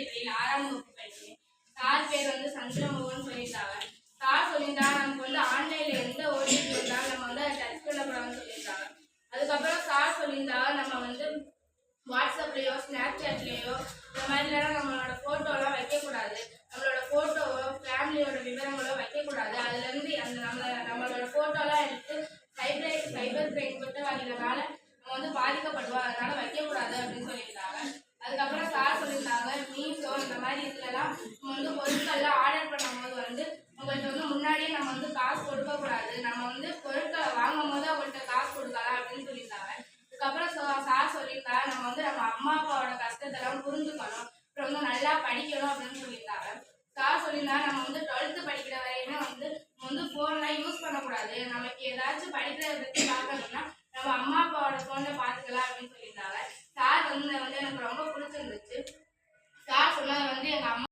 மேல்நிலைப்பள்ளியில் 6ஆம் வகுப்பு படிக்கிறேன். சார் பேர் வந்து சந்திரமோகன் சொல்லியிருந்தாங்க. சார் சொல்லியிருந்தாங்க நமக்கு வந்து ஆன்லைன்ல எந்த ஓடிபி வந்தாலும் நம்ம வந்து அதை டச் பண்ணக்கூடாதுன்னு சொல்லியிருந்தாங்க. அதுக்கப்புறம் சார் சொல்லியிருந்தாங்க நம்ம வந்து வாட்ஸ்அப்லேயோ ஸ்னாப்சாட்லேயோ இந்த மாதிரிலாம் நம்மளோட ஃபோட்டோலாம் வைக்கக்கூடாது. நம்மளோட ஃபோட்டோவோ ஃபேமிலியோட விவரங்களோ வைக்கக்கூடாது. அதுலேருந்து நம்மளோட ஃபோட்டோலாம் எடுத்து சைபர் கிரைம் குற்றவாளிகளால் நம்ம வந்து பாதிக்கப்படுவோம். அதனால வைக்கக்கூடாது அப்படின்னு சொல்லியிருந்தாங்க. அதுக்கப்புறம் சார் சொல்லியிருந்தாங்க மீஷோ இந்த மாதிரி இதுலலாம் நம்ம வந்து பொருட்கள்லாம் ஆர்டர் பண்ணும்போது வந்து உங்களுக்கு வந்து முன்னாடியே நம்ம வந்து காசு கொடுக்கக்கூடாது. நம்ம வந்து பொருட்களை வாங்கும் போது அவங்கள்ட்ட காசு கொடுக்கலாம் அப்படின்னு சொல்லியிருந்தாங்க. அதுக்கப்புறம் சார் சொல்லியிருந்தாங்க நம்ம வந்து நம்ம அம்மா அப்பாவோட கஷ்டத்தெல்லாம் புரிஞ்சுக்கணும், அப்புறம் வந்து நல்லா படிக்கணும் அப்படின்னு சொல்லியிருந்தாங்க. சார் சொல்லியிருந்தாங்க நம்ம வந்து 12th படிக்கிற வரையுமே வந்து நம்ம வந்து ஃபோன்லாம் யூஸ் பண்ணக்கூடாது. நமக்கு ஏதாச்சும் படிக்கிறத பற்றி பார்க்கணும்னா நம்ம அம்மா அப்பாவோட ஃபோனில் பார்த்துக்கலாம் அப்படின்னு சொல்லியிருந்தாங்க. சார் வந்து எனக்கு ரொம்ப பிடிச்சிருந்துச்சு. சார் சொன்னது வந்து எங்கள் அம்மா